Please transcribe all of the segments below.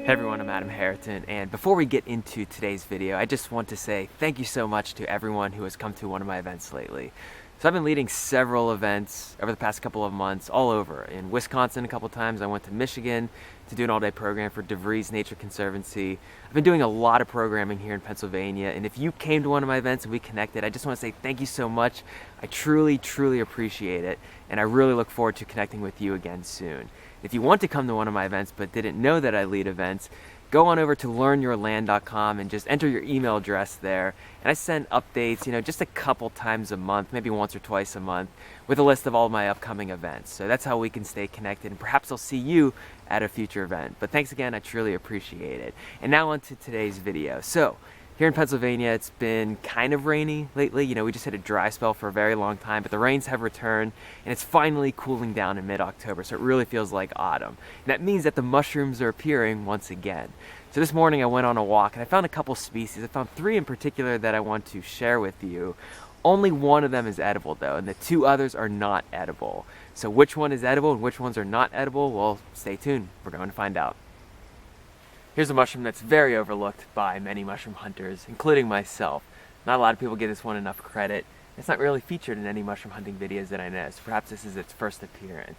Hey everyone, I'm Adam Haritan, and before we get into today's video, I just want to say thank you so much to everyone who has come to one of my events lately. So I've been leading several events over the past couple of months all over. In Wisconsin a couple times, I went to Michigan to do an all-day program for DeVries Nature Conservancy. I've been doing a lot of programming here in Pennsylvania, and if you came to one of my events and we connected, I just want to say thank you so much. I truly, truly appreciate it, and I really look forward to connecting with you again soon. If you want to come to one of my events but didn't know that I lead events, go on over to learnyourland.com and just enter your email address there. And I send updates, just a couple times a month, maybe once or twice a month, with a list of all of my upcoming events. So that's how we can stay connected, and perhaps I'll see you at a future event. But thanks again, I truly appreciate it. And now on to today's video. So, here in Pennsylvania, it's been kind of rainy lately. We just had a dry spell for a very long time, but the rains have returned, and it's finally cooling down in mid-October, so it really feels like autumn. And that means that the mushrooms are appearing once again. So this morning I went on a walk, and I found a couple species. I found 3 in particular that I want to share with you. Only one of them is edible, though, and the 2 others are not edible. So which one is edible and which ones are not edible? Well, stay tuned. We're going to find out. Here's a mushroom that's very overlooked by many mushroom hunters, including myself. Not a lot of people give this one enough credit. It's not really featured in any mushroom hunting videos that I know, so perhaps this is its first appearance.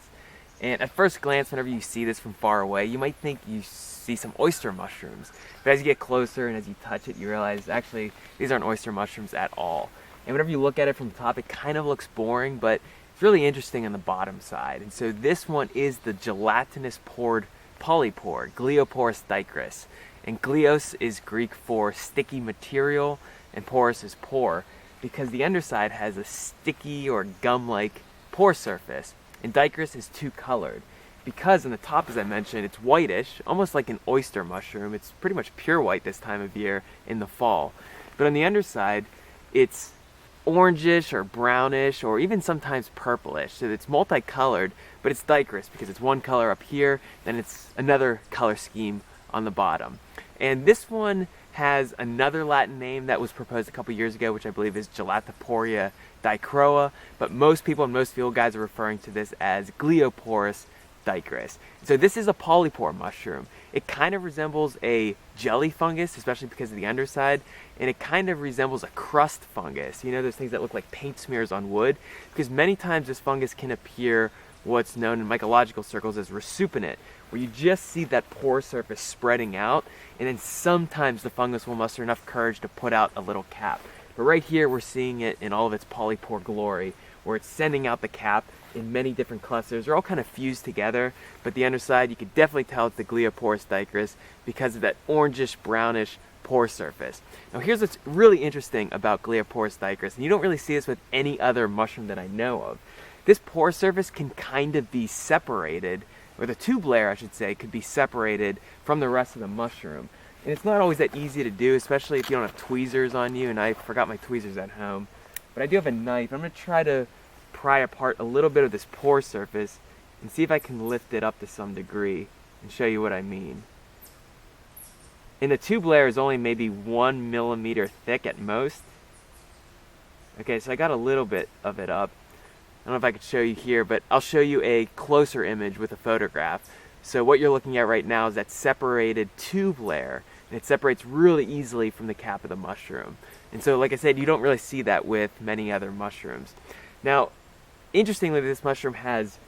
And at first glance, whenever you see this from far away, you might think you see some oyster mushrooms. But as you get closer and as you touch it, you realize actually these aren't oyster mushrooms at all. And whenever you look at it from the top, it kind of looks boring, but it's really interesting on the bottom side. And so this one is the gelatinous-pored POLYPORE, Gloeoporus DICHROUS. And gleos is Greek for sticky material, and porous is pore, because the underside has a sticky or gum-like pore surface. And DICHROUS is 2-colored. Because on the top, as I mentioned, it's whitish, almost like an oyster mushroom. It's pretty much pure white this time of year in the fall. But on the underside, it's orangish or brownish or even sometimes purplish. So it's multicolored, but it's DICHROUS because it's one color up here, then it's another color scheme on the bottom. And this one has another Latin name that was proposed a couple years ago, which I believe is Gelatiporia dicroa, but most people and most field guides are referring to this as Gloeoporus DICHROUS. So this is a polypore mushroom. It kind of resembles a jelly fungus, especially because of the underside, and it kind of resembles a crust fungus. Those things that look like paint smears on wood, because many times this fungus can appear what's known in mycological circles as resupinate, where you just see that pore surface spreading out, and then sometimes the fungus will muster enough courage to put out a little cap. But right here we're seeing it in all of its polypore glory, where it's sending out the cap in many different clusters. They're all kind of fused together, but the underside, you could definitely tell it's the Gloeoporus DICHROUS because of that orangish, brownish pore surface. Now here's what's really interesting about Gloeoporus DICHROUS, and you don't really see this with any other mushroom that I know of. This pore surface can kind of be separated, or the tube layer, I should say, could be separated from the rest of the mushroom. And it's not always that easy to do, especially if you don't have tweezers on you, and I forgot my tweezers at home. But I do have a knife. I'm going to try to pry apart a little bit of this pore surface and see if I can lift it up to some degree and show you what I mean. And the tube layer is only maybe 1 millimeter thick at most. Okay, so I got a little bit of it up. I don't know if I could show you here, but I'll show you a closer image with a photograph. So what you're looking at right now is that separated tube layer, and it separates really easily from the cap of the mushroom. And so, like I said, you don't really see that with many other mushrooms. Now, interestingly, this mushroom has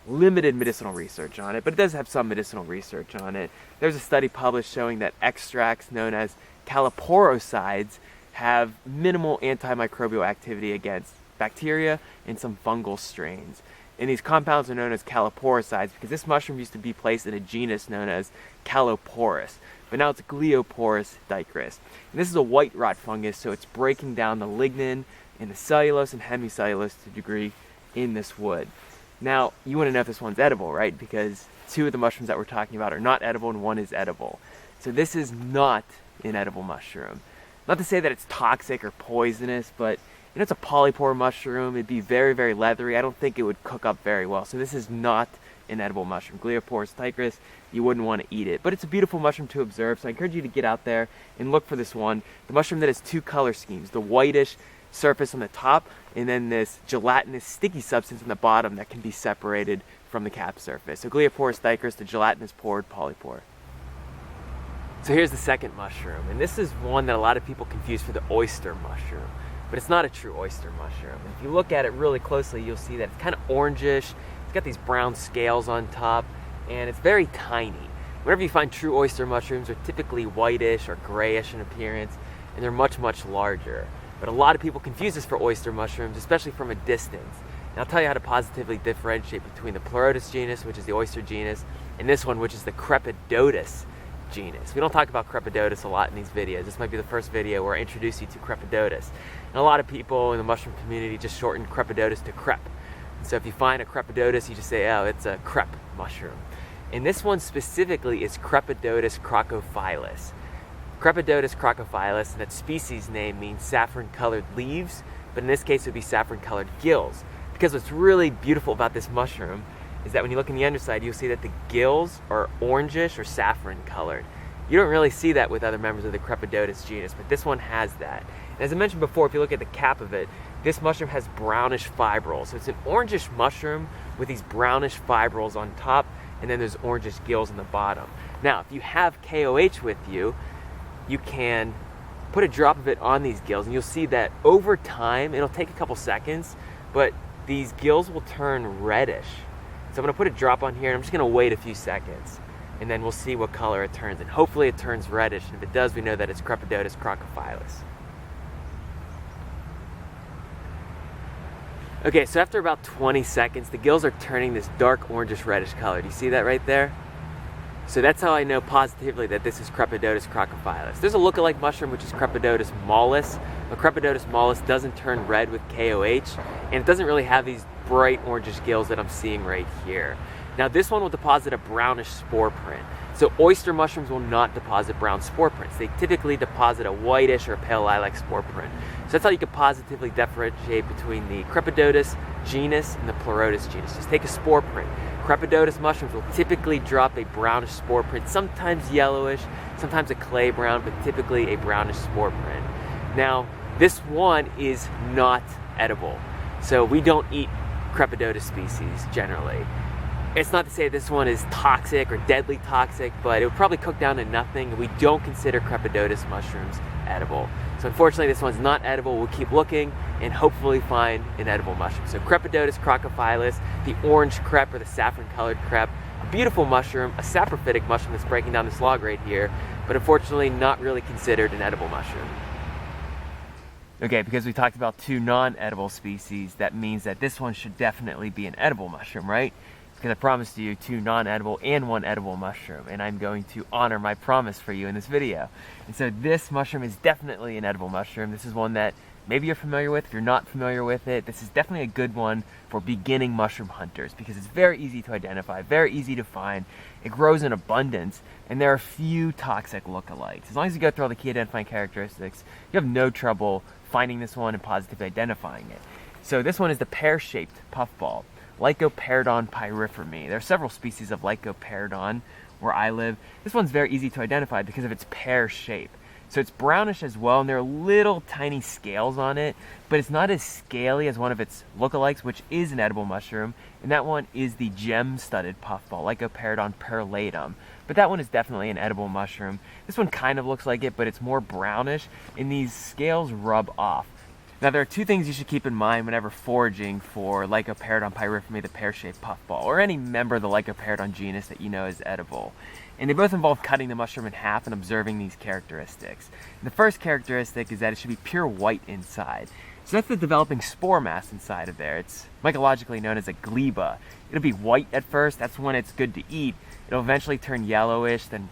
limited medicinal research on it, but it does have some medicinal research on it. There's a study published showing that extracts known as caloporosides have minimal antimicrobial activity against bacteria and some fungal strains. And these compounds are known as caloporosides because this mushroom used to be placed in a genus known as Gloeoporus, but now it's Gloeoporus DICHROUS. And this is a white rot fungus, so it's breaking down the lignin and the cellulose and hemicellulose to a degree in this wood. Now, you want to know if this one's edible, right? Because 2 of the mushrooms that we're talking about are not edible and 1 is edible. So this is not an edible mushroom. Not to say that it's toxic or poisonous, but it's a polypore mushroom. It'd be very, very leathery. I don't think it would cook up very well. So this is not an edible mushroom. Gloeoporus DICHROUS, you wouldn't want to eat it. But it's a beautiful mushroom to observe, so I encourage you to get out there and look for this one. The mushroom that has 2 color schemes, the whitish surface on the top, and then this gelatinous sticky substance on the bottom that can be separated from the cap surface. So Gloeoporus DICHROUS, the gelatinous-pored polypore. So here's the second mushroom, and this is one that a lot of people confuse for the oyster mushroom, but it's not a true oyster mushroom. And if you look at it really closely, you'll see that it's kind of orangish, it's got these brown scales on top, and it's very tiny. Whenever you find true oyster mushrooms, they're typically whitish or grayish in appearance, and they're much, much larger. But a lot of people confuse this for oyster mushrooms, especially from a distance. And I'll tell you how to positively differentiate between the PYRIFORME genus, which is the oyster genus, and this one, which is the Crepidotus genus. We don't talk about Crepidotus a lot in these videos. This might be the first video where I introduce you to Crepidotus. And a lot of people in the mushroom community just shorten Crepidotus to CREP. And so if you find a Crepidotus, you just say, oh, it's a CREP mushroom. And this one specifically is Crepidotus CROCOPHYLLUS. Crepidotus CROCOPHYLLUS, and that species name means saffron-colored leaves, but in this case it would be saffron-colored gills. Because what's really beautiful about this mushroom is that when you look in the underside, you'll see that the gills are orangish or saffron colored. You don't really see that with other members of the Crepidotus genus, but this one has that. And as I mentioned before, if you look at the cap of it, this mushroom has brownish fibrils. So it's an orangish mushroom with these brownish fibrils on top, and then there's orangish gills on the bottom. Now, if you have KOH with you, you can put a drop of it on these gills, and you'll see that over time, it'll take a couple seconds, but these gills will turn reddish. So I'm gonna put a drop on here, and I'm just gonna wait a few seconds, and then we'll see what color it turns, and hopefully it turns reddish, and if it does, we know that it's Crepidotus CROCOPHYLLUS. Okay, so after about 20 seconds, the gills are turning this dark orangish reddish color. Do you see that right there? So that's how I know positively that this is Crepidotus CROCOPHYLLUS. There's a lookalike mushroom which is Crepidotus mollis, but Crepidotus mollis doesn't turn red with KOH, and it doesn't really have these bright orangish gills that I'm seeing right here. Now this one will deposit a brownish spore print. So oyster mushrooms will not deposit brown spore prints. They typically deposit a whitish or pale lilac spore print. So that's how you can positively differentiate between the Crepidotus genus and the PYRIFORME genus. Just take a spore print. Crepidotus mushrooms will typically drop a brownish spore print, sometimes yellowish, sometimes a clay brown, but typically a brownish spore print. Now, this one is not edible. So we don't eat Crepidotus species generally. It's not to say this one is toxic or deadly toxic, but it would probably cook down to nothing, and we don't consider Crepidotus mushrooms edible. So unfortunately this one's not edible. We'll keep looking and hopefully find an edible mushroom. So Crepidotus CROCOPHYLLUS, the orange CREP or the saffron colored CREP, a beautiful mushroom, a saprophytic mushroom that's breaking down this log right here, but unfortunately not really considered an edible mushroom. Okay, because we talked about two non-edible species, that means that this one should definitely be an edible mushroom, right? Because I promised you two non-edible and one edible mushroom, and I'm going to honor my promise for you in this video. And so this mushroom is definitely an edible mushroom. This is one that maybe you're familiar with. If you're not familiar with it, this is definitely a good one for beginning mushroom hunters because it's very easy to identify, very easy to find. It grows in abundance, and there are few toxic lookalikes. As long as you go through all the key identifying characteristics, you have no trouble finding this one and positively identifying it. So this one is the pear-shaped puffball. LYCOPERDON PYRIFORME. There are several species of LYCOPERDON where I live. This one's very easy to identify because of its pear shape. So it's brownish as well, and there are little tiny scales on it, but it's not as scaly as one of its lookalikes, which is an edible mushroom, and that one is the gem-studded puffball, LYCOPERDON perlatum. But that one is definitely an edible mushroom. This one kind of looks like it, but it's more brownish, and these scales rub off. Now there are two things you should keep in mind whenever foraging for LYCOPERDON PYRIFORME, the pear-shaped puffball, or any member of the LYCOPERDON genus that you know is edible. And they both involve cutting the mushroom in half and observing these characteristics. And the first characteristic is that it should be pure white inside. So that's the developing spore mass inside of there. It's mycologically known as a gleba. It'll be white at first, that's when it's good to eat. It'll eventually turn yellowish, then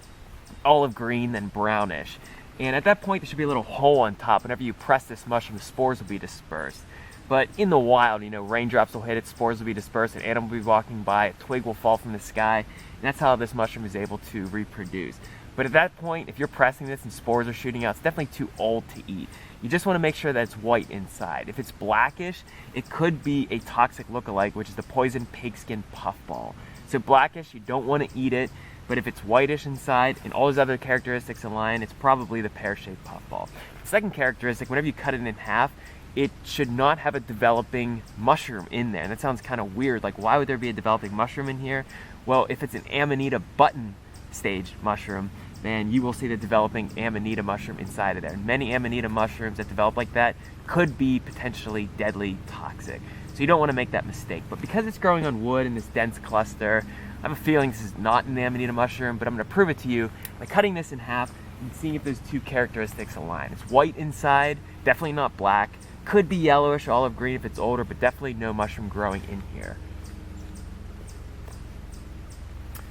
olive green, then brownish. And at that point, there should be a little hole on top. Whenever you press this mushroom, the spores will be dispersed. But in the wild, you know, raindrops will hit it, spores will be dispersed, an animal will be walking by, a twig will fall from the sky, and that's how this mushroom is able to reproduce. But at that point, if you're pressing this and spores are shooting out, it's definitely too old to eat. You just want to make sure that it's white inside. If it's blackish, it could be a toxic lookalike, which is the poison pigskin puffball. So blackish, you don't want to eat it. But if it's whitish inside and all those other characteristics align, it's probably the pear-shaped puffball. The second characteristic, whenever you cut it in half, it should not have a developing mushroom in there. And that sounds kind of weird. Like, why would there be a developing mushroom in here? Well, if it's an Amanita button stage mushroom, then you will see the developing Amanita mushroom inside of there. Many Amanita mushrooms that develop like that could be potentially deadly toxic. So you don't want to make that mistake. But because it's growing on wood in this dense cluster, I have a feeling this is not an Amanita mushroom, but I'm going to prove it to you by cutting this in half and seeing if those two characteristics align. It's white inside, definitely not black. Could be yellowish, olive green if it's older, but definitely no mushroom growing in here.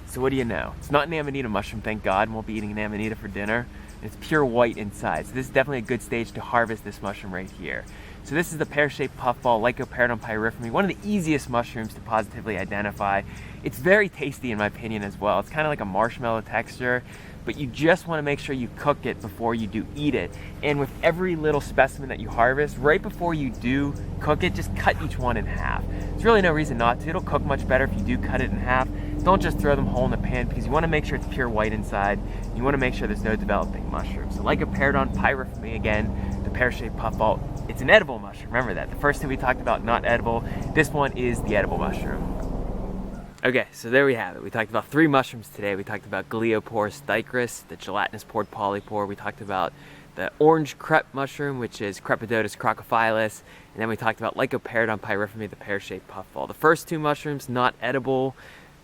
So what do you know? It's not an Amanita mushroom, thank God. Won't be eating an Amanita for dinner. It's pure white inside. So this is definitely a good stage to harvest this mushroom right here. So this is the pear-shaped puffball, LYCOPERDON pyriforme, one of the easiest mushrooms to positively identify. It's very tasty in my opinion as well. It's kind of like a marshmallow texture, but you just want to make sure you cook it before you do eat it. And with every little specimen that you harvest, right before you do cook it, just cut each one in half. There's really no reason not to. It'll cook much better if you do cut it in half. Don't just throw them whole in the pan because you want to make sure it's pure white inside. You want to make sure there's no developing mushrooms. So LYCOPERDON pyriforme, again, the pear-shaped puffball. It's an edible mushroom, remember that. The first two we talked about, not edible. This one is the edible mushroom. Okay, so there we have it. We talked about 3 mushrooms today. We talked about Gloeoporus DICHROUS, the gelatinous-pored polypore. We talked about the orange CREP mushroom, which is Crepidotus CROCOPHYLLUS. And then we talked about LYCOPERDON pyriforme, the pear-shaped puffball. The first 2 mushrooms, not edible,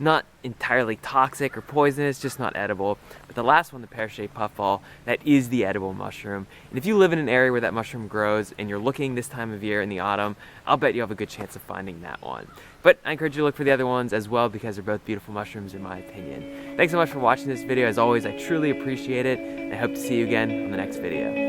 not entirely toxic or poisonous, just not edible. But the last one, the pear-shaped puffball, that is the edible mushroom. And if you live in an area where that mushroom grows and you're looking this time of year in the autumn, I'll bet you have a good chance of finding that one. But I encourage you to look for the other ones as well because they're both beautiful mushrooms in my opinion. Thanks so much for watching this video. As always, I truly appreciate it. And I hope to see you again on the next video.